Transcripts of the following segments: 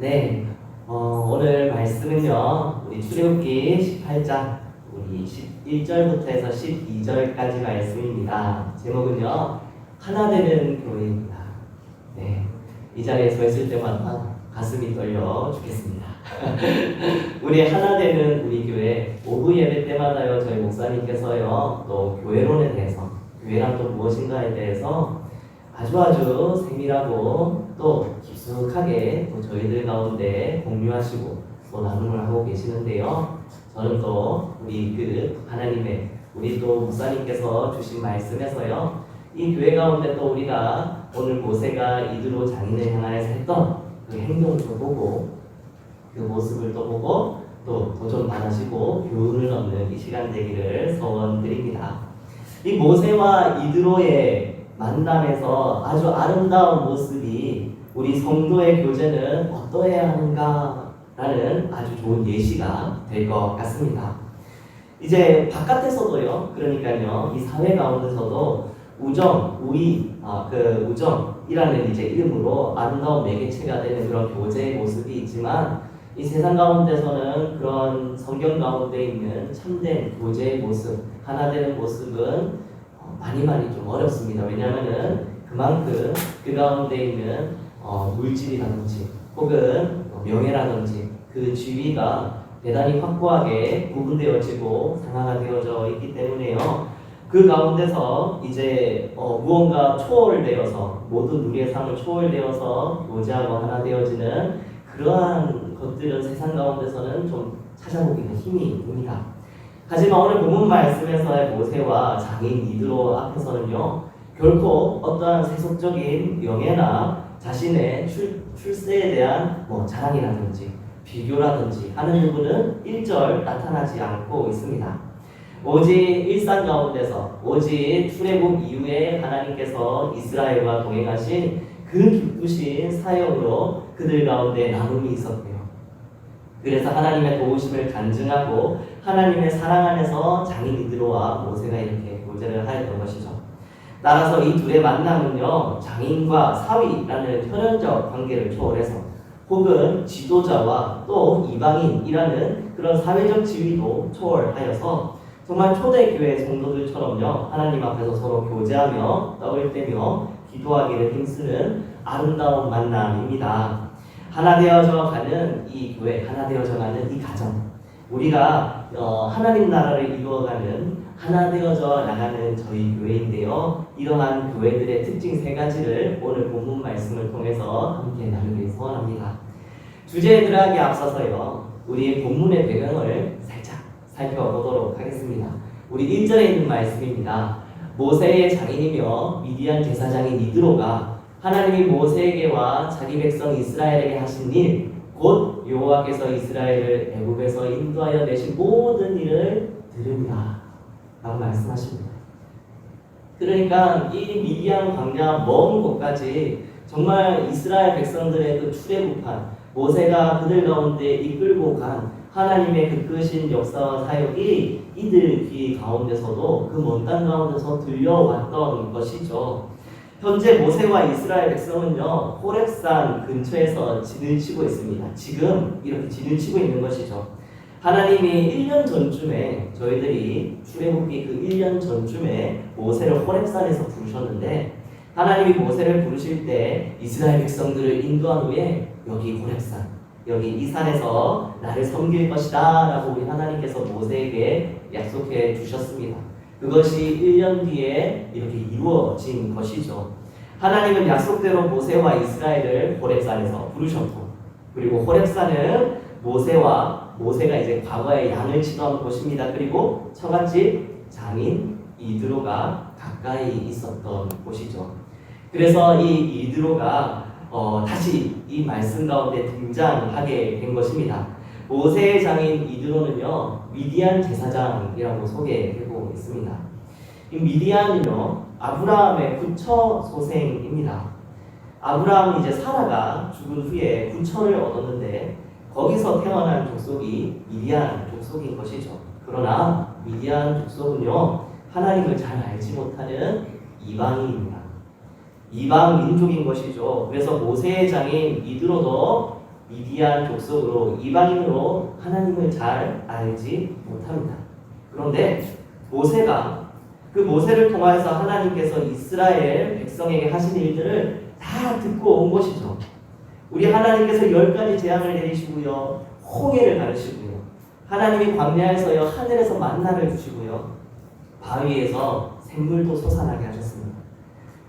네, 오늘 말씀은요, 우리 출애굽기 18장, 우리 11절부터 해서 12절까지 말씀입니다. 제목은요, 하나 되는 교회입니다. 네, 이 자리에 서 있을 때마다 가슴이 떨려 죽겠습니다. 우리 하나 되는 우리 교회, 오후 예배 때마다요, 저희 목사님께서요, 또 교회론에 대해서, 교회란 또 무엇인가에 대해서 아주 세밀하고 또 깊숙하게 또 저희들 가운데 공유하시고 또 나눔을 하고 계시는데요. 저는 또 우리 하나님의 우리 또 목사님께서 주신 말씀에서요, 이 교회 가운데 또 우리가 오늘 모세가 이드로 장인을 향하여서 했던 그 행동도 보고 그 모습을 또 보고 또 도전 많으시고 교훈을 얻는 이 시간 되기를 소원드립니다. 이 모세와 이드로의 만남에서 아주 아름다운 모습이 우리 성도의 교제는 어떠해야 하는가라는 아주 좋은 예시가 될 것 같습니다. 이제 바깥에서도요, 그러니까요, 이 사회 가운데서도 우정, 우정이라는 이제 이름으로 아름다운 매개체가 되는 그런 교제의 모습이 있지만, 이 세상 가운데서는 그런 성경 가운데 있는 참된 교제의 모습, 하나 되는 모습은 많이 좀 어렵습니다. 왜냐하면은 그만큼 그 가운데 있는 물질이라든지 혹은 명예라든지 그 지위가 대단히 확고하게 구분되어지고 상하가 되어져 있기 때문에요. 그 가운데서 이제 무언가 초월되어서 모든 우리의 삶을 초월되어서 교제하고 하나 되어지는 그러한 것들은 세상 가운데서는 좀 찾아보기가 힘이 듭니다. 하지만 오늘 본문 말씀에서의 모세와 장인 이드로 앞에서는요, 결코 어떠한 세속적인 명예나 자신의 출세에 대한 자랑이라든지 비교라든지 하는 부분은 1절 나타나지 않고 있습니다. 오직 일상 가운데서 오직 출애굽 이후에 하나님께서 이스라엘과 동행하신 그 기쁘신 사역으로 그들 가운데 나눔이 있었고요. 그래서 하나님의 도우심을 간증하고 하나님의 사랑 안에서 장인 이드로와 모세가 이렇게 교제를 하였던 것이죠. 따라서 이 둘의 만남은요, 장인과 사위라는 혈연적 관계를 초월해서 혹은 지도자와 또 이방인이라는 그런 사회적 지위도 초월하여서 정말 초대교회 성도들처럼요, 하나님 앞에서 서로 교제하며 떡을 떼며 기도하기를 힘쓰는 아름다운 만남입니다. 하나 되어져 가는 이 교회, 하나 되어져 가는 이 가정, 우리가 하나님 나라를 이루어가는 하나 되어져 나가는 저희 교회인데요. 이러한 교회들의 특징 3가지를 오늘 본문 말씀을 통해서 함께 나누길 소원합니다. 주제에 들어가기 앞서서요, 우리 본문의 배경을 살짝 살펴보도록 하겠습니다. 우리 1절에 있는 말씀입니다. 모세의 장인이며 미디안 제사장인 이드로가 하나님이 모세에게와 자기 백성 이스라엘에게 하신 일, 곧 여호와께서 이스라엘을 애굽에서 인도하여 내신 모든 일을 들으리라 라고 말씀하십니다. 그러니까 이 미디안 광야 먼 곳까지 정말 이스라엘 백성들의 그 출애굽한 모세가 그들 가운데 이끌고 간 하나님의 그 크신 역사와 사역이 이들 귀 가운데서도 그 먼 땅 가운데서 들려왔던 것이죠. 현재 모세와 이스라엘 백성은요, 호렙산 근처에서 진을 치고 있습니다. 지금 이렇게 진을 치고 있는 것이죠. 하나님이 1년 전쯤에 저희들이 출애굽기 그 1년 전쯤에 모세를 호렙산에서 부르셨는데, 하나님이 모세를 부르실 때 이스라엘 백성들을 인도한 후에 여기 호렙산, 여기 이 산에서 나를 섬길 것이다 라고 우리 하나님께서 모세에게 약속해 주셨습니다. 그것이 1년 뒤에 이렇게 이루어진 것이죠. 하나님은 약속대로 모세와 이스라엘을 호렙산에서 부르셨고, 그리고 호렙산은 모세가 이제 과거에 양을 치던 곳입니다. 그리고 처갓집 장인 이드로가 가까이 있었던 곳이죠. 그래서 이 이드로가 다시 이 말씀 가운데 등장하게 된 것입니다. 모세의 장인 이드로는요, 미디안 제사장이라고 소개되고 있습니다. 이 미디안은요, 아브라함의 부처 소생입니다. 아브라함이 이제 사라가 죽은 후에 부처를 얻었는데 거기서 태어난 족속이 미디안 족속인 것이죠. 그러나 미디안 족속은요, 하나님을 잘 알지 못하는 이방인입니다. 이방 민족인 것이죠. 그래서 모세의 장인 이드로도 미디안 족속으로 이방인으로 하나님을 잘 알지 못합니다. 그런데 모세가 그 모세를 통하여서 하나님께서 이스라엘 백성에게 하신 일들을 다 듣고 온 것이죠. 우리 하나님께서 10가지 재앙을 내리시고요, 홍해를 가르시고요, 하나님이 광야에서요 하늘에서 만나를 주시고요, 바위에서 샘물도 솟아나게 하셨습니다.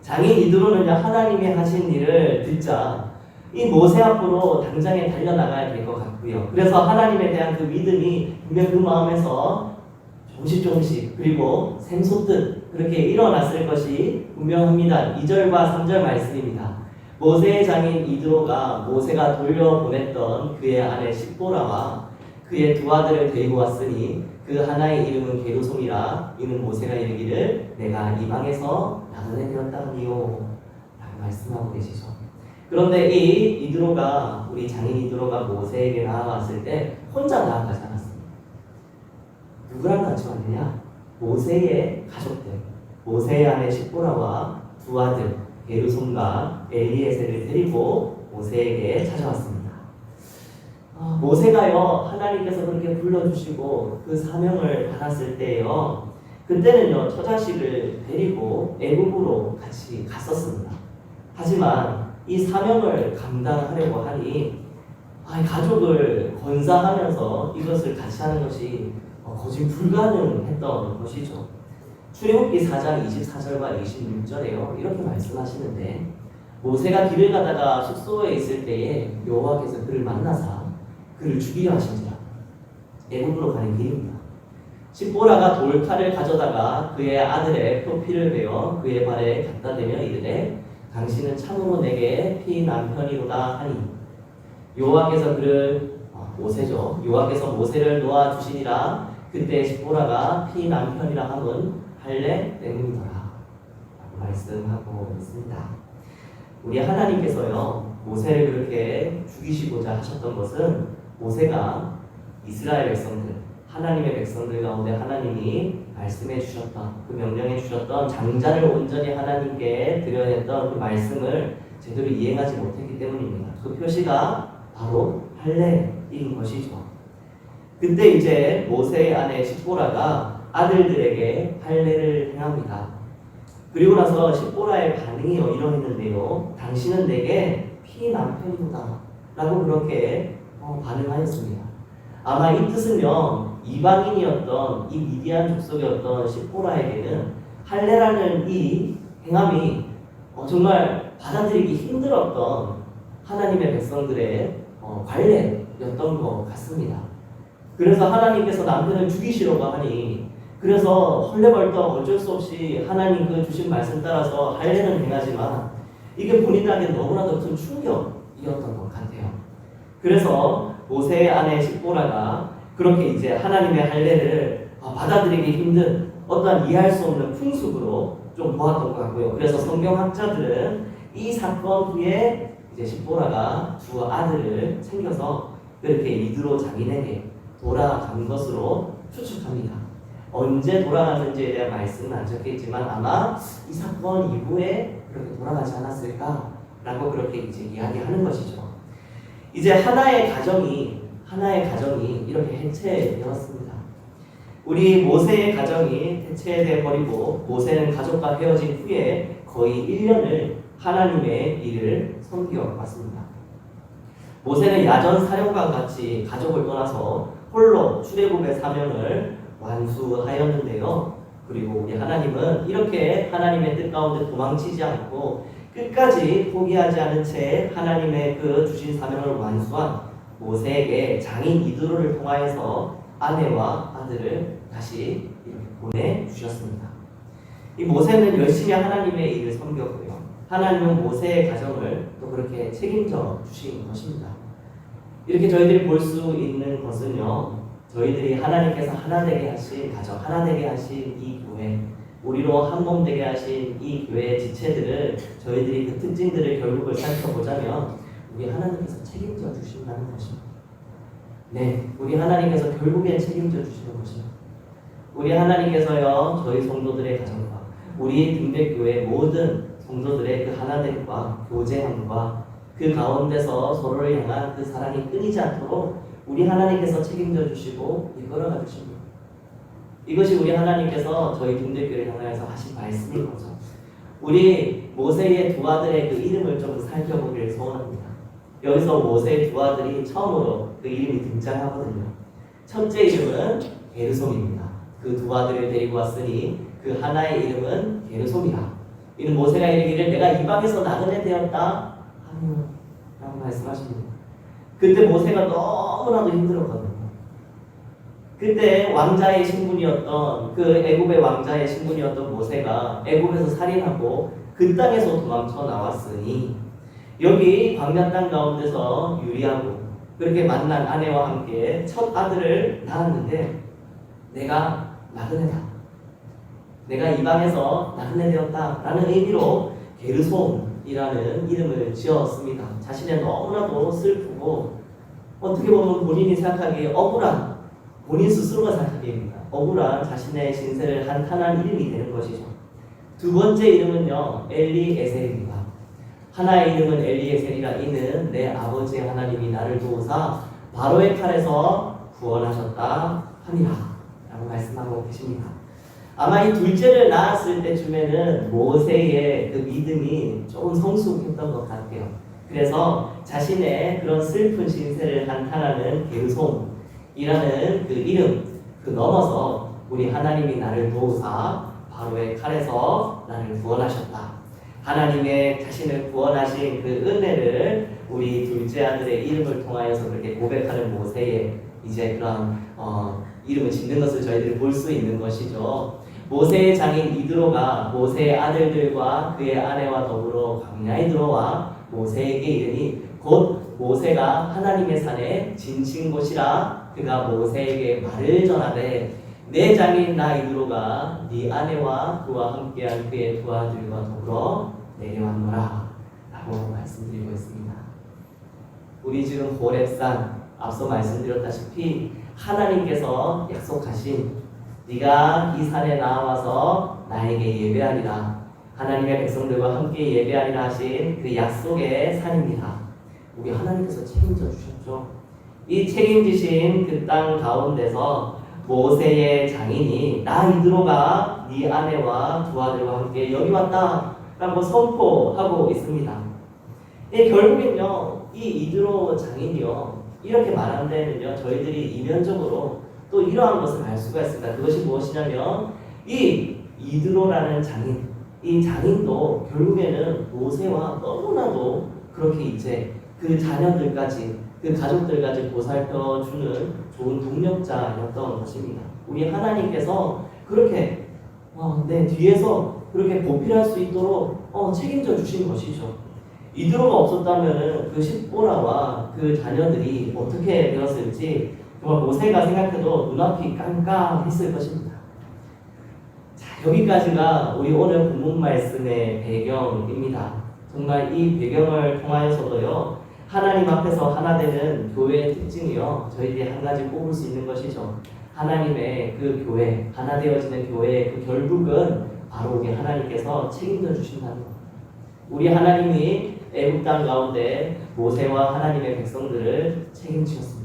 장인 이드로는요 하나님이 하신 일을 듣자 이 모세 앞으로 당장에 달려나가야 될 것 같고요. 그래서 하나님에 대한 그 믿음이 분명 그 마음에서 조금씩 그리고 샘솟듯 그렇게 일어났을 것이 분명합니다. 2절과 3절 말씀입니다. 모세의 장인 이드로가 모세가 돌려보냈던 그의 아내 십보라와 그의 두 아들을 데리고 왔으니 그 하나의 이름은 게르솜이라. 이는 모세가 이르기를 내가 이방에서 나그네 되었다니요 라고 말씀하고 계시죠. 그런데 이 이드로가, 우리 장인 이드로가 모세에게 나아갔을 때 혼자 나아가지 않았습니다. 누구랑 같이 왔느냐? 모세의 가족들, 모세의 아내 십보라와 두 아들 게르솜과 엘리에셀을 데리고 모세에게 찾아왔습니다. 모세가요 하나님께서 그렇게 불러주시고 그 사명을 받았을 때요, 그때는요 처자식을 데리고 애굽으로 같이 갔었습니다. 하지만 이 사명을 감당하려고 하니 가족을 건사하면서 이것을 같이 하는 것이 거진 불가능했던 것이죠. 출애굽기 4장 24절과 26절에요 이렇게 말씀하시는데, 모세가 길을 가다가 숙소에 있을 때에 여호와께서 그를 만나사 그를 죽이려 하신지라. 애굽으로 가는 길입니다. 십보라가 돌칼을 가져다가 그의 아들의 표피를 베어 그의 발에 갖다 대며 이르되 당신은 참으로 내게 피 남편이로다 하니, 여호와께서 그를 모세죠. 여호와께서 모세를 놓아 주시니라. 그때 십보라가 피 남편이라 함은 할례 때문이더라 라고 말씀하고 있습니다. 우리 하나님께서요 모세를 그렇게 죽이시고자 하셨던 것은, 모세가 이스라엘 백성들, 하나님의 백성들 가운데 하나님이 말씀해 주셨던, 그 명령해 주셨던 장자를 온전히 하나님께 드려야 했던 그 말씀을 제대로 이행하지 못했기 때문입니다. 그 표시가 바로 할례인 것이죠. 그때 이제 모세의 아내 십보라가 아들들에게 할례를 행합니다. 그리고 나서 십보라의 반응이 이러했는데요, 당신은 내게 피 남편이다 라고 그렇게 반응하였습니다. 아마 이 뜻은요 이방인이었던 이 미디안 족속이었던 십보라에게는 할례라는 이 행함이 정말 받아들이기 힘들었던 하나님의 백성들의 관례였던 것 같습니다. 그래서 하나님께서 남편을 죽이시려고 하니, 그래서 헐레벌떡 어쩔 수 없이 하나님 그 주신 말씀 따라서 할례는 행하지만 이게 본인에게 너무나도 큰 충격이었던 것 같아요. 그래서 모세의 아내 십보라가 그렇게 이제 하나님의 할례를 받아들이기 힘든 어떠한 이해할 수 없는 풍습으로 좀 보았던 것 같고요. 그래서 성경학자들은 이 사건 후에 이제 십보라가 두 아들을 챙겨서 그렇게 이드로 장인에게 돌아간 것으로 추측합니다. 언제 돌아갔는지에 대한 말씀은 안 적혀있지만 아마 이 사건 이후에 그렇게 돌아가지 않았을까라고 그렇게 이제 이야기하는 것이죠. 이제 하나의 가정이 이렇게 해체되었습니다. 우리 모세의 가정이 해체돼 버리고 모세는 가족과 헤어진 후에 거의 1년을 하나님의 일을 섬겨왔습니다. 모세는 야전 사령관 같이 가족을 떠나서 홀로 출애굽의 사명을 완수하였는데요. 그리고 우리 하나님은 이렇게 하나님의 뜻 가운데 도망치지 않고 끝까지 포기하지 않은 채 하나님의 그 주신 사명을 완수한 모세에게 장인 이드로를 통하여서 아내와 아들을 다시 이렇게 보내주셨습니다. 이 모세는 열심히 하나님의 일을 섬겼고요. 하나님은 모세의 가정을 또 그렇게 책임져 주신 것입니다. 이렇게 저희들이 볼 수 있는 것은요, 저희들이 하나님께서 하나 되게 하신 가정, 하나 되게 하신 이 교회, 우리로 한 몸 되게 하신 이 교회의 지체들을, 저희들이 그 특징들을 결국을 살펴보자면 우리 하나님께서 책임져 주신다는 것입니다. 네, 우리 하나님께서 결국엔 책임져 주시는 것입니다. 우리 하나님께서요, 저희 성도들의 가정과 우리 등백교회 모든 성도들의 그 하나됨과 교제함과 그 가운데서 서로를 향한 그 사랑이 끊이지 않도록 우리 하나님께서 책임져 주시고 이끌어가 주십니다. 이것이 우리 하나님께서 저희 김대교를 향하여서 하신 말씀인 거죠. 우리 모세의 두 아들의 그 이름을 좀 살펴보기를 소원합니다. 여기서 모세의 두 아들이 처음으로 그 이름이 등장하거든요. 첫째 이름은 게르솜입니다. 그 두 아들을 데리고 왔으니 그 하나의 이름은 게르솜이라. 이는 모세가 이르기를 내가 이방에서 나그네 되었다 하며 라고 말씀하십니다. 그때 모세가 너무나도 힘들었거든요. 그때 왕자의 신분이었던 그 애굽의 왕자의 신분이었던 모세가 애굽에서 살인하고 그 땅에서 도망쳐 나왔으니 여기 광야 땅 가운데서 유리하고 그렇게 만난 아내와 함께 첫 아들을 낳았는데 내가 나그네다. 내가 이방에서 나그네 되었다라는 의미로 게르솜이라는 이름을 지었습니다. 자신의 너무나도 슬프고 어떻게 보면 본인이 생각하기에 억울한 본인 스스로가 생각하기입니다. 억울한 자신의 신세를 한탄한 이름이 되는 것이죠. 두 번째 이름은요 엘리에셀입니다. 하나의 이름은 엘리에셀이라 이는 내 아버지 하나님이 나를 도우사 바로의 칼에서 구원하셨다 하니라 라고 말씀하고 계십니다. 아마 이 둘째를 낳았을 때쯤에는 모세의 그 믿음이 조금 성숙했던 것 같아요. 그래서 자신의 그런 슬픈 신세를 한탄하는 게르솜이라는 그 이름 그 넘어서 우리 하나님이 나를 도우사 바로의 칼에서 나를 구원하셨다. 하나님의 자신을 구원하신 그 은혜를 우리 둘째 아들의 이름을 통하여서 그렇게 고백하는 모세의 이제 그런 이름을 짓는 것을 저희들이 볼 수 있는 것이죠. 모세의 장인 이드로가 모세의 아들들과 그의 아내와 더불어 광야에 들어와 모세에게 이르니 곧 모세가 하나님의 산에 지친 곳이라 그가 모세에게 말을 전하되 내 장인 나 이드로가 네 아내와 그와 함께한 그의 두 아들과 더불어 내려왔노라 라고 말씀드리고 있습니다. 우리 지금 호렙산 앞서 말씀드렸다시피 하나님께서 약속하신 네가 이 산에 나와서 나에게 예배하리라 하나님의 백성들과 함께 예배하리라 하신 그 약속의 산입니다. 우리 하나님께서 책임져 주셨죠. 이 책임지신 그 땅 가운데서 모세의 장인이 나 이드로가 네 아내와 두 아들과 함께 여기 왔다 라고 선포하고 있습니다. 결국엔요 이 이드로 장인이요 이렇게 말한 데는요 저희들이 이면적으로 또 이러한 것을 알 수가 있습니다. 그것이 무엇이냐면 이 이드로라는 장인, 이 장인도 결국에는 모세와 너무나도 그렇게 이제 그 자녀들까지 그 가족들까지 보살펴주는 좋은 동력자였던 것입니다. 우리 하나님께서 그렇게 내 뒤에서 그렇게 보필할 수 있도록 책임져 주신 것이죠. 이드로가 없었다면 그 십보라와 그 자녀들이 어떻게 되었을지 정말 모세가 생각해도 눈앞이 깜깜했을 것입니다. 자, 여기까지가 우리 오늘 본문 말씀의 배경입니다. 정말 이 배경을 통하여서도요 하나님 앞에서 하나 되는 교회의 특징이요 저희들이 한 가지 꼽을 수 있는 것이죠. 하나님의 그 교회, 하나 되어지는 교회의 그 결국은 바로 우리 하나님께서 책임져 주신다는 것. 우리 하나님이 애굽 땅 가운데 모세와 하나님의 백성들을 책임지셨습니다.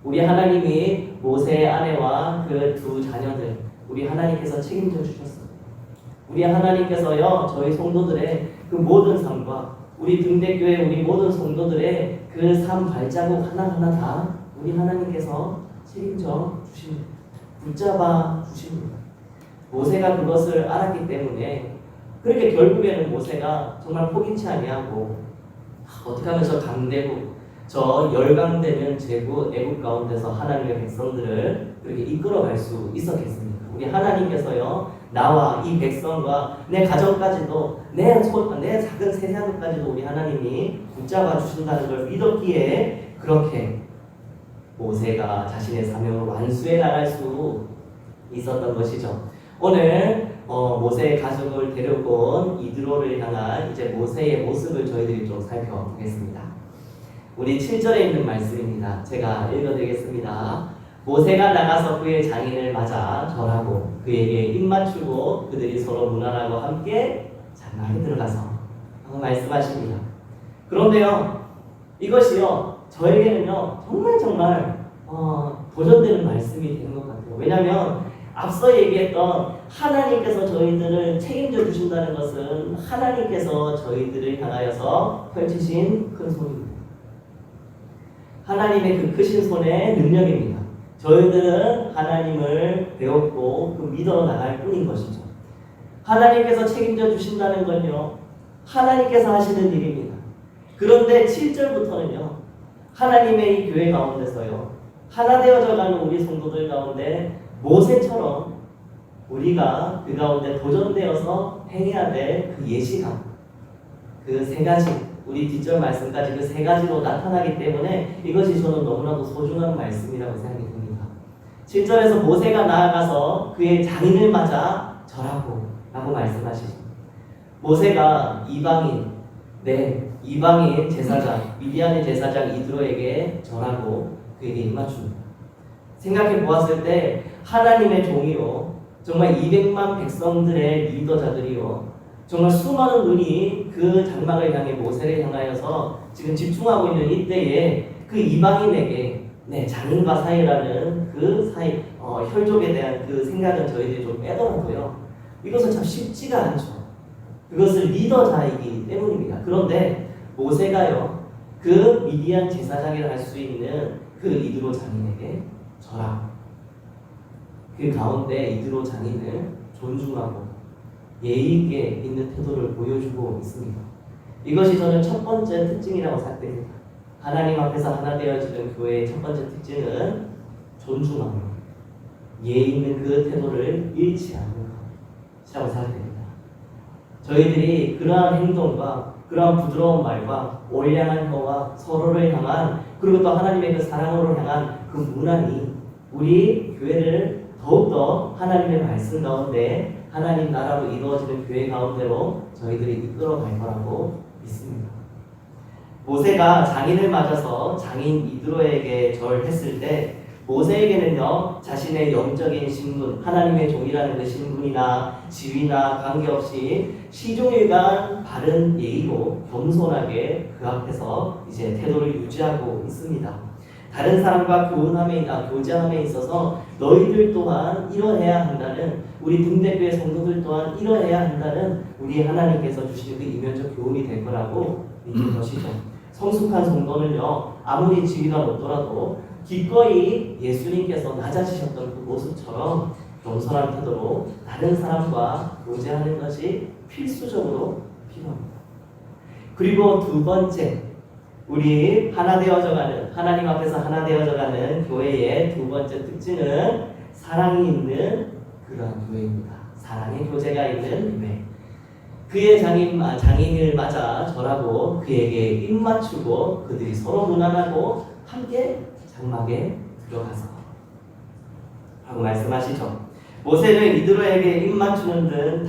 우리 하나님이 모세의 아내와 그 두 자녀들 우리 하나님께서 책임져 주셨습니다. 우리 하나님께서요 저희 성도들의 그 모든 삶과 우리 등대교회 우리 모든 성도들의 그 삶 발자국 하나하나 다 우리 하나님께서 책임져 주십니다. 붙잡아 주십니다. 모세가 그것을 알았기 때문에 그렇게 결국에는 모세가 정말 포기치 아니하고 어떻게 하면 저 강대국 저 열강되는 제국 애국 가운데서 하나님의 백성들을 그렇게 이끌어갈 수 있었겠습니까? 우리 하나님께서요 나와 이 백성과 내 가정까지도 내 작은 세상까지도 우리 하나님이 붙잡아 주신다는 걸 믿었기에 그렇게 모세가 자신의 사명을 완수해 나갈 수 있었던 것이죠. 오늘 모세의 가족을 데리고 온 이드로를 향한 이제 모세의 모습을 저희들이 좀 살펴보겠습니다. 우리 7절에 있는 말씀입니다. 제가 읽어드리겠습니다. 모세가 나가서 그의 장인을 맞아 절하고 그에게 입 맞추고 그들이 서로 문안하고 함께 장막에 들어가서 말씀하십니다. 그런데요, 이것이요, 저에게는요, 정말 도전되는 말씀이 되는 것 같아요. 왜냐하면 앞서 얘기했던 하나님께서 저희들을 책임져 주신다는 것은 하나님께서 저희들을 향하여서 펼치신 큰 손입니다. 하나님의 그 크신 손의 능력입니다. 저희들은 하나님을 배웠고 그 믿어 나갈 뿐인 것이죠. 하나님께서 책임져 주신다는 건요, 하나님께서 하시는 일입니다. 그런데 7절부터는요, 하나님의 이 교회 가운데서요, 하나 되어져 가는 우리 성도들 가운데 모세처럼 우리가 그 가운데 도전되어서 행해야 될 그 예시가 그 세 가지, 우리 뒷절 말씀까지 그 세 가지로 나타나기 때문에 이것이 저는 너무나도 소중한 말씀이라고 생각이 듭니다. 7절에서 모세가 나아가서 그의 장인을 맞아 절하고 라고 말씀하시죠. 모세가 이방인 제사장, 미디안의 제사장 이드로에게 절하고 그에게 입맞춥니다. 생각해 보았을 때 하나님의 종이요, 정말 200만 백성들의 리더자들이요, 정말 수많은 눈이 그 장막을 향해 모세를 향하여서 지금 집중하고 있는 이때에 그 이방인에게 장인과 사이라는 그 사이 혈족에 대한 그 생각은 저희들이 좀 빼더라도요, 이것은 참 쉽지가 않죠. 그것을 리더자이기 때문입니다. 그런데 모세가요, 그 미디안 제사장이라 할 수 있는 그 이드로 장인에게 절하고 그 가운데 이드로 장인을 존중하고 예의 있게 있는 태도를 보여주고 있습니다. 이것이 저는 첫 번째 특징이라고 생각됩니다. 하나님 앞에서 하나 되어지는 교회의 첫 번째 특징은 존중하고 예의 있는 그 태도를 잃지 않는 것이라고 생각됩니다. 저희들이 그러한 행동과 그러한 부드러운 말과 올량한 혀와 서로를 향한, 그리고 또 하나님의 그 사랑으로 향한 그 문안이 우리 교회를 더욱더 하나님의 말씀 가운데 하나님 나라로 이루어지는 교회 가운데로 저희들이 이끌어갈 거라고 믿습니다. 모세가 장인을 맞아서 장인 이드로에게 절했을 때 모세에게는요, 자신의 영적인 신분, 하나님의 종이라는 그 신분이나 지위나 관계없이 시종일관 바른 예의로 겸손하게 그 앞에서 이제 태도를 유지하고 있습니다. 다른 사람과 교제함에 있어서 너희들 또한 이러해야 한다는, 우리 등대교회 성도들 또한 이러해야 한다는 우리 하나님께서 주시는 그 이면적 교훈이 될 거라고 믿는 것이죠. 성숙한 성도는요, 아무리 지위가 높더라도 기꺼이 예수님께서 낮아지셨던 그 모습처럼 겸손한 태도로 다른 사람과 교제하는 것이 필수적으로 필요합니다. 그리고 두 번째, 우리 하나 되어져가는, 하나님 앞에서 하나 되어져가는 교회의 두 번째 특징은 사랑이 있는 그러한 교회입니다. 사랑의 교제가 있는 교회. 그의 장인을 맞아 절하고 그에게 입맞추고 그들이 서로 무난하고 함께 장막에 들어가서 라고 말씀하시죠. 모세는 이드로에게 입맞추는 등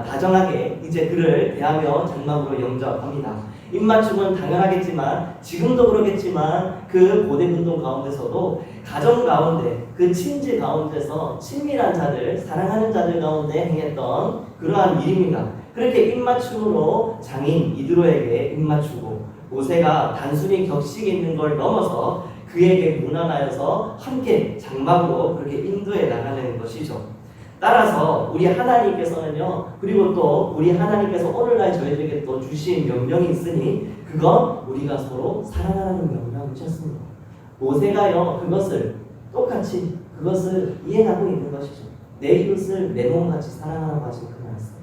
다정하게 이제 그를 대하며 장막으로 영접합니다. 입맞춤은 당연하겠지만, 지금도 그러겠지만 그 고대 운동 가운데서도 가정 가운데 그 친지 가운데서 친밀한 자들, 사랑하는 자들 가운데 행했던 그러한 일입니다. 그렇게 입맞춤으로 장인 이드로에게 입맞추고 모세가 단순히 격식 있는 걸 넘어서 그에게 무난하여서 함께 장막으로 그렇게 인도해 나가는 것이죠. 따라서 우리 하나님께서는요, 그리고 또 우리 하나님께서 오늘날 저희들에게 또 주신 명령이 있으니 그건 우리가 서로 사랑하라는 명령이셨습니다. 모세가요, 그것을 똑같이 그것을 이해하고 있는 것이죠. 내 이웃을 내 몸같이 사랑하라고 하신 그 말씀.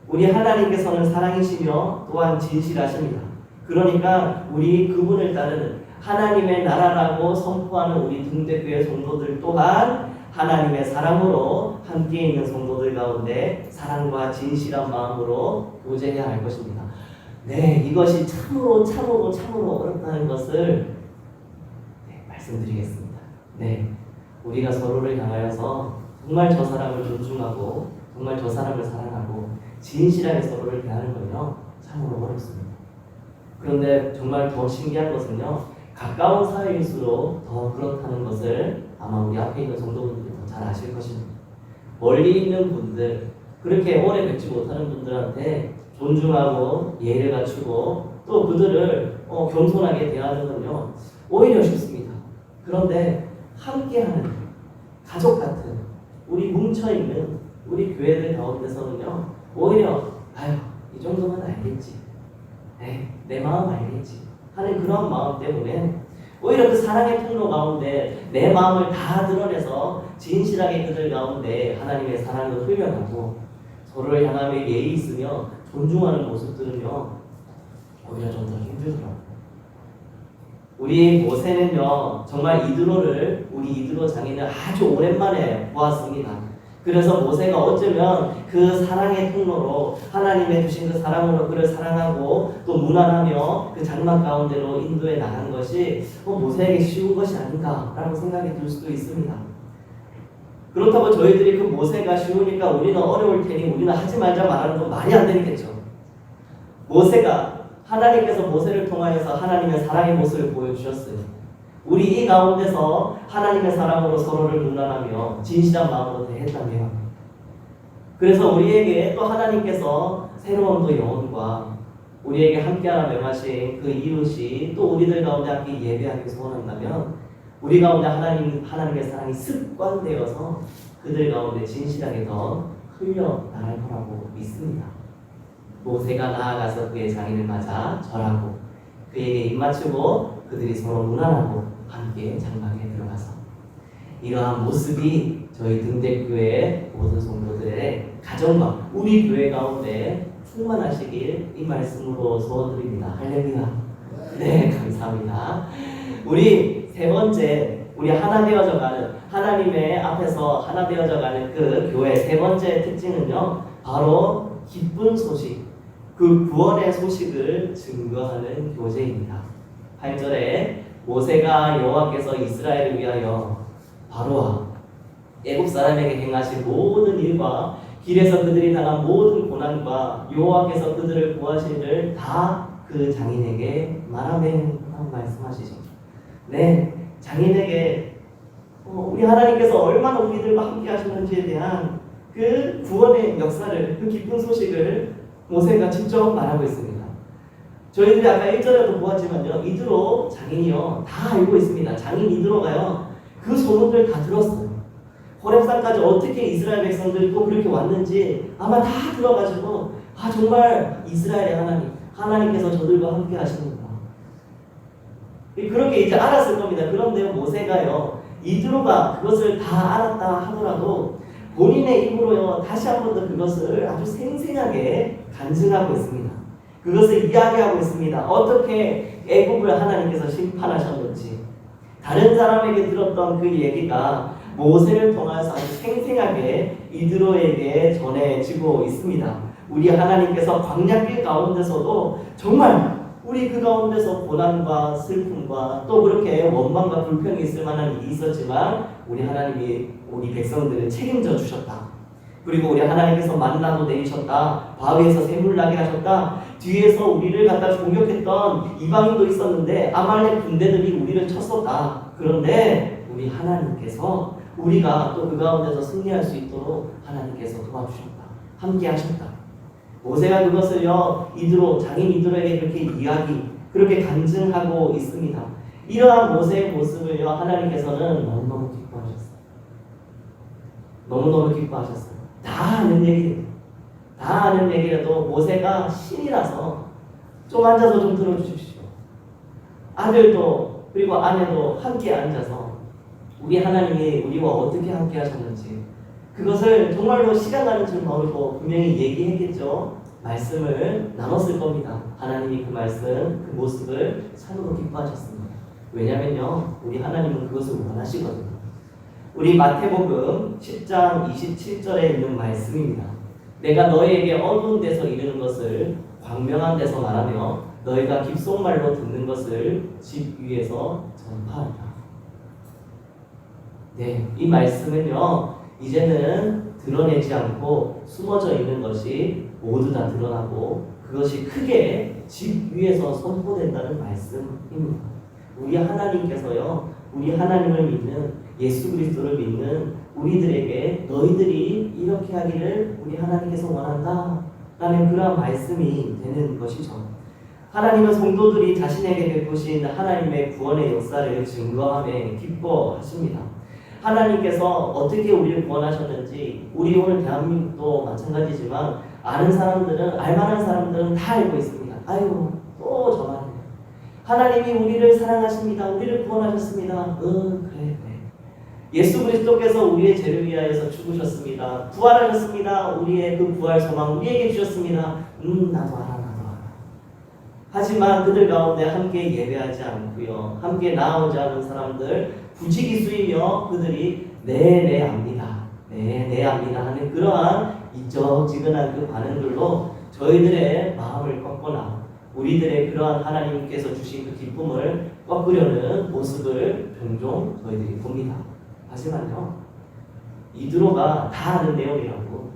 우리 하나님께서는 사랑이시며 또한 진실하십니다. 그러니까 우리 그분을 따르는 하나님의 나라라고 선포하는 우리 등대교회 성도들 또한 하나님의 사랑으로 함께 있는 성도들 가운데 사랑과 진실한 마음으로 교제해야 할 것입니다. 이것이 참으로 어렵다는 것을 말씀드리겠습니다. 우리가 서로를 향하여서 정말 저 사람을 존중하고 정말 저 사람을 사랑하고 진실하게 서로를 대하는 건요, 참으로 어렵습니다. 그런데 정말 더 신기한 것은요, 가까운 사이일수록 더 그렇다는 것을 아마 우리 앞에 있는 성도분들이 더 잘 아실 것입니다. 멀리 있는 분들, 그렇게 오래 뵙지 못하는 분들한테 존중하고 예를 갖추고 또 그들을 겸손하게 대하는 건요 오히려 쉽습니다. 그런데 함께하는 가족 같은 우리 뭉쳐있는 우리 교회들 가운데서는요 오히려 이 정도면 알겠지, 내 마음 알겠지 하는 그런 마음 때문에 오히려 그 사랑의 통로 가운데 내 마음을 다 드러내서 진실하게 그들 가운데 하나님의 사랑을 흘려가고 서로를 향하여 예의 있으며 존중하는 모습들은요 오히려 좀 더 힘들더라고요. 우리 모세는요 정말 우리 이드로 장인을 아주 오랜만에 보았습니다. 그래서 모세가 어쩌면 그 사랑의 통로로 하나님의 주신 그 사랑으로 그를 사랑하고 또 무난하며 그 장막 가운데로 인도해 나간 것이 모세에게 쉬운 것이 아닌가라고 생각이 들 수도 있습니다. 그렇다고 저희들이 그 모세가 쉬우니까 우리는 어려울 테니 우리는 하지 말자 말하는 건 말이 안 되겠죠. 하나님께서 모세를 통하여서 하나님의 사랑의 모습을 보여주셨어요. 우리 이 가운데서 하나님의 사랑으로 서로를 무난하며 진실한 마음으로 대했다면 그래서 우리에게 또 하나님께서 새로운 또 영혼과 우리에게 함께하라 명하신 그 이웃이 또 우리들 가운데 함께 예배하기 소원한다면 우리 가운데 하나님의 사랑이 습관되어서 그들 가운데 진실하게 더 흘러나갈 거라고 믿습니다. 모세가 나아가서 그의 장인을 맞아 절하고 그에게 입맞추고 그들이 서로 무난하고 함께 장막에 들어가서 이러한 모습이 저희 등대교회 모든 성도들의 가정과 우리 교회 가운데 충만하시길 이 말씀으로 소원드립니다. 할렐루야. 네, 감사합니다. 우리 세 번째, 우리 하나 되어져가는 하나님의 앞에서 하나 되어져가는 그 교회 세 번째 특징은요 바로 기쁜 소식, 그 구원의 소식을 증거하는 교제입니다. 8절에 모세가 여호와께서 이스라엘을 위하여 바로와 애굽 사람에게 행하신 모든 일과 길에서 그들이 당한 모든 고난과 여호와께서 그들을 구하시기를 다 그 장인에게 말하면 하고 말씀하시죠. 네, 장인에게 우리 하나님께서 얼마나 우리들과 함께 하셨는지에 대한 그 구원의 역사를, 그 기쁜 소식을 모세가 직접 말하고 있습니다. 저희들이 아까 1절에도 보았지만요 이드로 장인이요 다 알고 있습니다. 장인 이드로가요 그 소문을 다 들었어요. 호렙산까지 어떻게 이스라엘 백성들이 또 그렇게 왔는지 아마 다 들어가지고 정말 이스라엘의 하나님께서 저들과 함께 하시는구나 그렇게 이제 알았을 겁니다. 그런데 모세가요 이드로가 그것을 다 알았다 하더라도 본인의 입으로요 다시 한 번 더 그것을 아주 생생하게 간증하고 있습니다. 그것을 이야기하고 있습니다. 어떻게 애굽을 하나님께서 심판하셨는지 다른 사람에게 들었던 그 얘기가 모세를 통해서 아주 생생하게 이드로에게 전해지고 있습니다. 우리 하나님께서 광야길 가운데서도 정말 우리 그 가운데서 고난과 슬픔과 또 그렇게 원망과 불평이 있을 만한 일이 있었지만 우리 하나님이 우리 백성들을 책임져 주셨다. 그리고 우리 하나님께서 만나도 내리셨다. 바위에서 샘물 나게 하셨다. 뒤에서 우리를 갖다 공격했던 이방인도 있었는데 아말렉 군대들이 우리를 쳤었다. 그런데 우리 하나님께서 우리가 또 그 가운데서 승리할 수 있도록 하나님께서 도와주셨다. 함께 하셨다. 모세가 그것을요 장인 이드로에게 그렇게 간증하고 있습니다. 이러한 모세의 모습을요 하나님께서는 너무너무 기뻐하셨어요. 너무너무 기뻐하셨어요. 다 아는 얘기라도 모세가 신이라서 좀 앉아서 좀 들어주십시오. 아들도 그리고 아내도 함께 앉아서 우리 하나님이 우리와 어떻게 함께 하셨는지 그것을 정말로 시간 가는 줄 모르고 분명히 얘기했겠죠. 말씀을 나눴을 겁니다. 하나님이 그 말씀, 그 모습을 참으로 기뻐하셨습니다. 왜냐면요 우리 하나님은 그것을 원하시거든요. 우리 마태복음 10장 27절에 있는 말씀입니다. 내가 너희에게 어두운 데서 이르는 것을 광명한 데서 말하며 너희가 깁속말로 듣는 것을 집 위에서 전파하리라. 네, 이 말씀은요 이제는 드러내지 않고 숨어져 있는 것이 모두 다 드러나고 그것이 크게 집 위에서 선포된다는 말씀입니다. 우리 하나님께서요 우리 하나님을 믿는 예수 그리스도를 믿는 우리들에게 너희들이 이렇게 하기를 우리 하나님께서 원한다. 라는 그러한 말씀이 되는 것이죠. 하나님은 성도들이 자신에게 베푸신 하나님의 구원의 역사를 증거하며 기뻐하십니다. 하나님께서 어떻게 우리를 구원하셨는지 우리 오늘 대한민국도 마찬가지지만 아는 사람들은 알만한 사람들은 다 알고 있습니다. 아유 또 저만 하나님이 우리를 사랑하십니다. 우리를 구원하셨습니다. 그래. 예수 그리스도께서 우리의 죄를 위하여서 죽으셨습니다. 부활하셨습니다. 우리의 그 부활 소망 우리에게 주셨습니다. 나도 알아. 하지만 그들 가운데 함께 예배하지 않고요. 함께 나오지 않은 사람들 부지기수이며 그들이 네 압니다. 네 압니다 하는 그러한 이적지근한 그 반응들로 저희들의 마음을 꺾거나 우리들의 그러한 하나님께서 주신 그 기쁨을 꺾으려는 모습을 종종 저희들이 봅니다. 하지만요, 이드로가 다 아는 내용이라고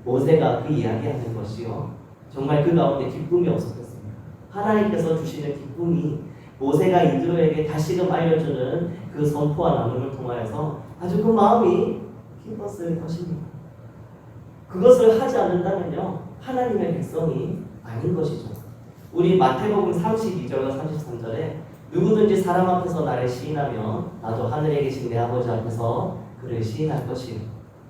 모세가 그 이야기하는 것이요, 정말 그 가운데 기쁨이 없었겠습니다. 하나님께서 주시는 기쁨이 모세가 이드로에게 다시금 알려주는 그 선포와 나눔을 통하여서 아주 그 마음이 기뻤을 것입니다. 그것을 하지 않는다면요, 하나님의 백성이 아닌 것이죠. 우리 마태복음 32절과 33절에 누구든지 사람 앞에서 나를 시인하면 나도 하늘에 계신 내 아버지 앞에서 그를 시인할 것이요,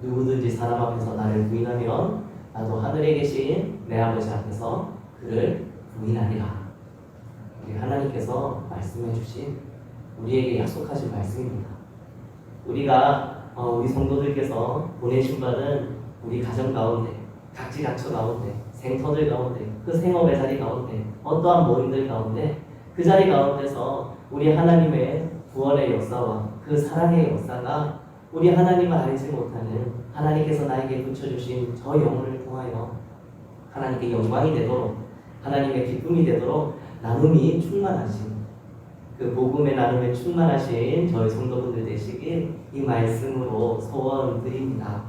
누구든지 사람 앞에서 나를 부인하면 나도 하늘에 계신 내 아버지 앞에서 그를 부인하리라. 우리 하나님께서 말씀해 주신 우리에게 약속하신 말씀입니다. 우리가 우리 성도들께서 보내신 바는 우리 가정 가운데, 각지각처 가운데, 생터들 가운데, 그 생업의 자리 가운데, 어떠한 모임들 가운데, 그 자리 가운데서 우리 하나님의 구원의 역사와 그 사랑의 역사가 우리 하나님을 알지 못하는 하나님께서 나에게 붙여주신 저 영혼을 통하여 하나님께 영광이 되도록, 하나님의 기쁨이 되도록 나눔이 충만하신, 그 복음의 나눔에 충만하신 저희 성도분들 되시길 이 말씀으로 소원드립니다.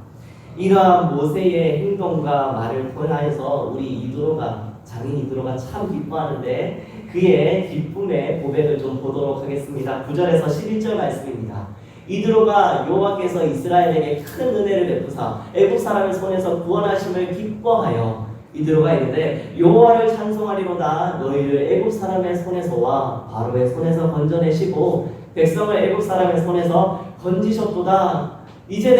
이러한 모세의 행동과 말을 통하여서 우리 이드로가, 장인 이드로가 참 기뻐하는데 그의 기쁨의 고백을 좀 보도록 하겠습니다. 9절에서 11절 말씀입니다. 이드로가 여호와께서 이스라엘에게 큰 은혜를 베푸사 애굽 사람의 손에서 구원하심을 기뻐하여 이드로가 이르되 여호와를 찬송하리로다. 너희를 애굽 사람의 손에서와 바로의 손에서 건져내시고 백성을 애굽 사람의 손에서 건지셨도다. 이제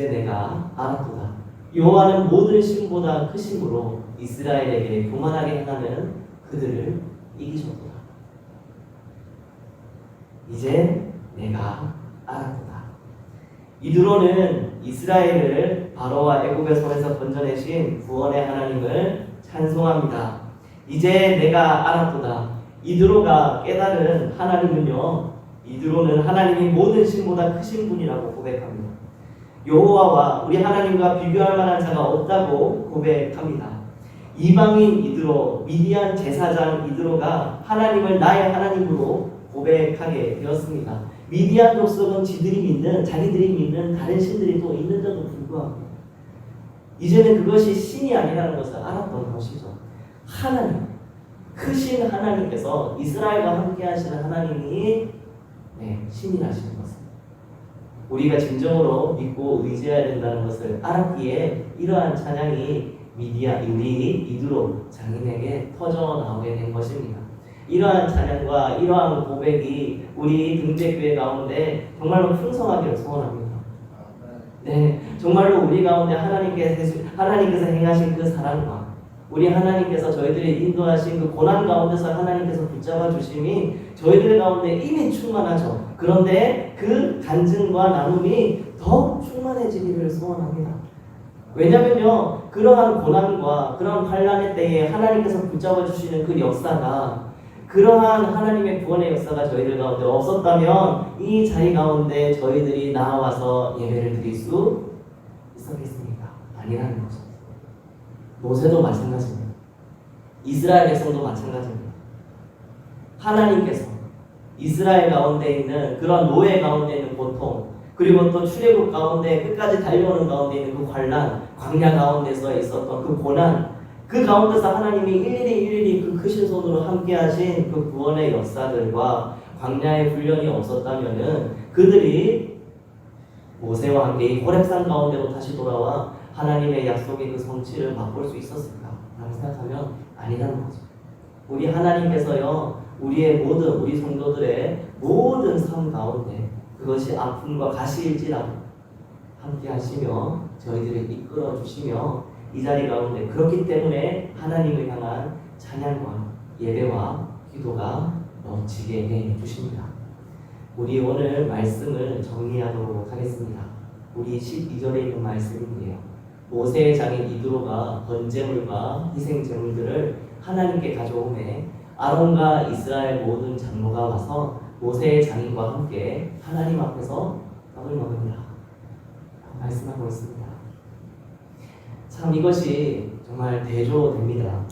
내가 알았도다. 여호와는 모든 신보다 크심으로 이스라엘에게 교만하게 행하는 그들을 이기셨도다. 이제 내가 알았도다. 이드로는 이스라엘을 바로와 애굽의 손에서 건져내신 구원의 하나님을 찬송합니다. 이제 내가 알았도다. 이드로가 깨달은 하나님은요, 이드로는 하나님이 모든 신보다 크신 분이라고 고백합니다. 여호와와 우리 하나님과 비교할 만한 자가 없다고 고백합니다. 이방인 이드로, 미디안 제사장 이드로가 하나님을 나의 하나님으로 고백하게 되었습니다. 미디안 족속은 자기들이 믿는 다른 신들이 또 있는데도 불구하고 이제는 그것이 신이 아니라는 것을 알았던 것이죠. 하나님, 크신 하나님께서 이스라엘과 함께 하시는 하나님이 신이라시는 것을 우리가 진정으로 믿고 의지해야 된다는 것을 알았기에 이러한 찬양이 우리 이드로 장인에게 터져 나오게 된 것입니다. 이러한 찬양과 이러한 고백이 우리 등대교회 가운데 정말로 풍성하기를 소원합니다. 정말로 우리 가운데 하나님께서 행하신 그 사랑과 우리 하나님께서 저희들을 인도하신 그 고난 가운데서 하나님께서 붙잡아 주심이 저희들 가운데 이미 충만하죠. 그런데 그 간증과 나눔이 더 충만해지기를 소원합니다. 왜냐면요, 그러한 고난과 그러한 환난의 때에 하나님께서 붙잡아 주시는 그 역사가, 그러한 하나님의 구원의 역사가 저희들 가운데 없었다면 이 자리 가운데 저희들이 나와서 예배를 드릴 수 있었겠습니까? 아니라는 거죠. 모세도 마찬가지입니다. 이스라엘 백성도 마찬가지입니다. 하나님께서 이스라엘 가운데 있는 그런 노예 가운데 있는 고통, 그리고 또 출애굽 가운데 끝까지 달려오는 가운데 있는 그 환난, 광야 가운데서 있었던 그 고난, 그 가운데서 하나님이 일일이 그 크신 손으로 함께 하신 그 구원의 역사들과 광야의 훈련이 없었다면은 그들이 모세와 함께 이 호렙산 가운데로 다시 돌아와 하나님의 약속의 그 성취를 맛볼 수 있었을까? 라고 생각하면 아니라는 거죠. 우리 하나님께서요, 우리 성도들의 모든 삶 가운데 그것이 아픔과 가시일지라도 함께 하시며 저희들을 이끌어 주시며 이 자리 가운데 그렇기 때문에 하나님을 향한 찬양과 예배와 기도가 넘치게 해 주십니다. 우리 오늘 말씀을 정리하도록 하겠습니다. 우리 12절에 있는 말씀인데요. 모세의 장인 이드로가 번제물과 희생제물들을 하나님께 가져오매 아론과 이스라엘 모든 장로가 와서 모세의 장인과 함께 하나님 앞에서 떡을 먹으니라 말씀하고 있습니다. 참 이것이 정말 대조됩니다.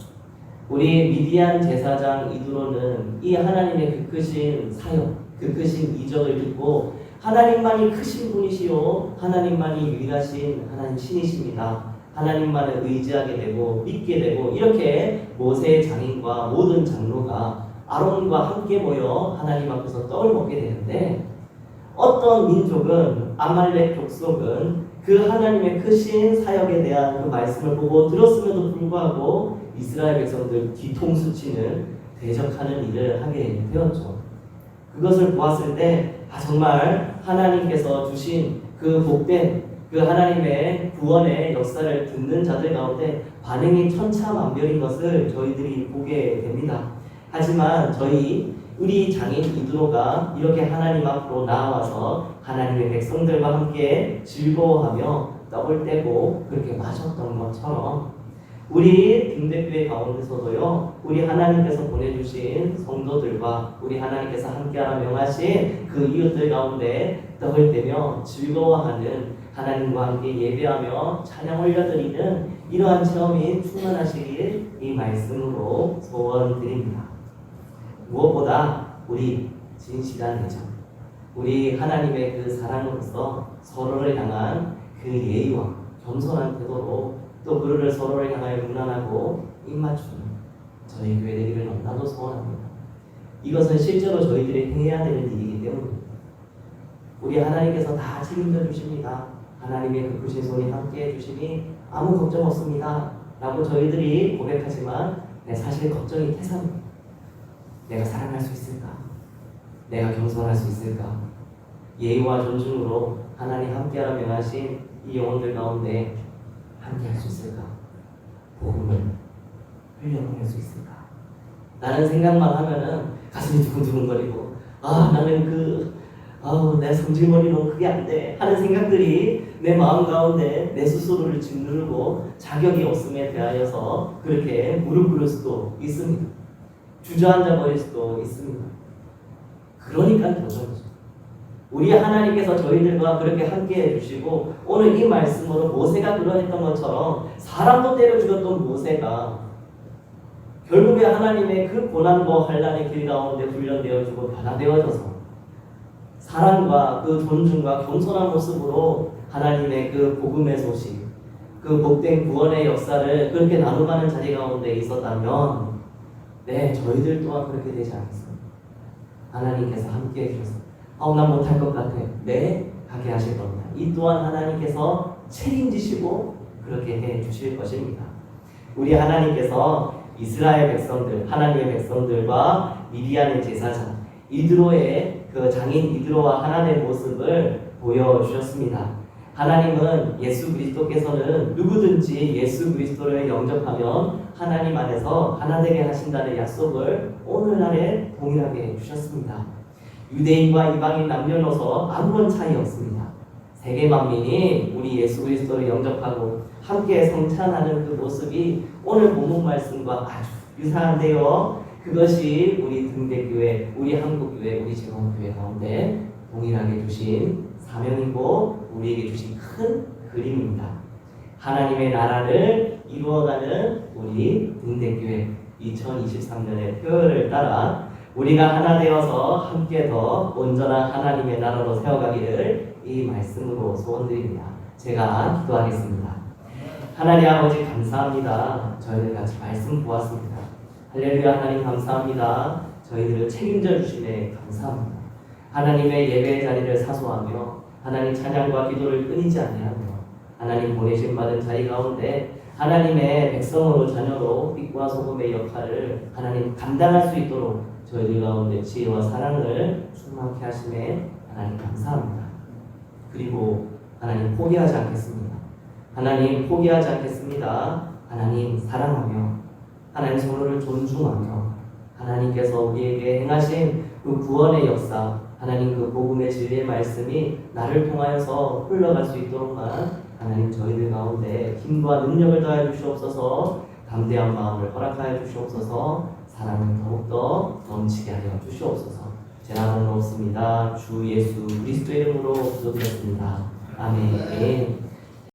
우리 미디안 제사장 이드로는 이 하나님의 그 크신 사역, 그 크신 이적을 듣고 하나님만이 크신 분이시요 하나님만이 유일하신 하나님 신이십니다. 하나님만을 의지하게 되고 믿게 되고 이렇게 모세의 장인과 모든 장로가 아론과 함께 모여 하나님 앞에서 떡을 먹게 되는데 어떤 민족은 아말렉 족속은 그 하나님의 크신 사역에 대한 그 말씀을 보고 들었음에도 불구하고 이스라엘 백성들 뒤통수 치는 대적하는 일을 하게 되었죠. 그것을 보았을 때 정말 하나님께서 주신 그 복된 그 하나님의 구원의 역사를 듣는 자들 가운데 반응이 천차만별인 것을 저희들이 보게 됩니다. 하지만 우리 장인 이드로가 이렇게 하나님 앞으로 나와서 하나님의 백성들과 함께 즐거워하며 떡을 떼고 그렇게 마셨던 것처럼 우리 등대교회 가운데서도요, 우리 하나님께서 보내주신 성도들과 우리 하나님께서 함께하라 명하신 그 이웃들 가운데 떡을 떼며 즐거워하는 하나님과 함께 예배하며 찬양 올려드리는 이러한 체험이 충만하시길 이 말씀으로 소원드립니다. 무엇보다 우리 진실한 애정, 우리 하나님의 그 사랑으로서 서로를 향한 그 예의와 겸손한 태도로 또 그를 서로를 향하여 무난하고 입맞추는 저희 교회 되기를 너무나도 소원합니다. 이것은 실제로 저희들이 해야 되는 일이기 때문입니다. 우리 하나님께서 다 책임져 주십니다. 하나님의 그 크신 손이 함께해 주시니 아무 걱정 없습니다 라고 저희들이 고백하지만 사실 걱정이 태산입니다. 내가 사랑할 수 있을까? 내가 겸손할 수 있을까? 예의와 존중으로 하나님 함께하라 명하신 이 영혼들 가운데 함께할 수 있을까? 복음을 흘려보낼 수 있을까? 라는 생각만 하면은 가슴이 두근두근거리고 나는 내 성질머리로 그게 안 돼 하는 생각들이 내 마음 가운데 내 스스로를 짓누르고 자격이 없음에 대하여서 그렇게 무릎 꿇을 수도 있습니다. 주저앉아 버릴 수도 있습니다. 그러니까 도전이죠. 우리 하나님께서 저희들과 그렇게 함께 해주시고 오늘 이 말씀으로 모세가 그러했던 것처럼 사람도 때려 죽였던 모세가 결국에 하나님의 그 고난과 환난의 길 가운데 훈련되어지고 변화되어져서 사랑과 그 존중과 겸손한 모습으로 하나님의 그 복음의 소식, 그 복된 구원의 역사를 그렇게 나눠가는 자리 가운데 있었다면 저희들 또한 그렇게 되지 않겠습니까? 하나님께서 함께 해주셔서 난 못할 것 같아. 하게 하실 겁니다. 이 또한 하나님께서 책임지시고 그렇게 해 주실 것입니다. 우리 하나님께서 이스라엘 백성들, 하나님의 백성들과 미디안의 제사장 이드로의 그 장인 이드로와 하나님의 모습을 보여주셨습니다. 하나님은 예수 그리스도께서는 누구든지 예수 그리스도를 영접하면 하나님 안에서 하나 되게 하신다는 약속을 오늘날에 동일하게 해주셨습니다. 유대인과 이방인 남녀노소 아무런 차이 없습니다. 세계 만민이 우리 예수 그리스도를 영접하고 함께 성찬하는 그 모습이 오늘 본문 말씀과 아주 유사한데요. 그것이 우리 등대교회, 우리 한국교회, 우리 제공교회 가운데 동일하게 주신 사명이고 우리에게 주신 큰 그림입니다. 하나님의 나라를 이루어가는 우리 등대교회 2023년의 표어를 따라 우리가 하나 되어서 함께 더 온전한 하나님의 나라로 세워가기를 이 말씀으로 소원드립니다. 제가 기도하겠습니다. 하나님 아버지 감사합니다. 저희들 같이 말씀 보았습니다. 할렐루야. 하나님 감사합니다. 저희들을 책임져 주시네 감사합니다. 하나님의 예배의 자리를 사수하며 하나님 찬양과 기도를 끊이지 아니하며 하나님 보내심 받은 자리 가운데 하나님의 백성으로 자녀로 빛과 소금의 역할을 하나님 감당할 수 있도록 저희들 가운데 지혜와 사랑을 충만케 하심에 하나님 감사합니다. 그리고 하나님 포기하지 않겠습니다. 하나님 포기하지 않겠습니다. 하나님 사랑하며 하나님 서로를 존중하며 하나님께서 우리에게 행하신 그 구원의 역사, 하나님 그 복음의 진리의 말씀이 나를 통하여서 흘러갈 수 있도록만 하나님 저희들 가운데 힘과 능력을 더하여 주시옵소서. 담대한 마음을 허락하여 주시옵소서. 사랑을 더욱더 넘치게 하여 주시옵소서. 제 나무는 없습니다. 주 예수 그리스도의 이름으로 기도드렸습니다. 아멘.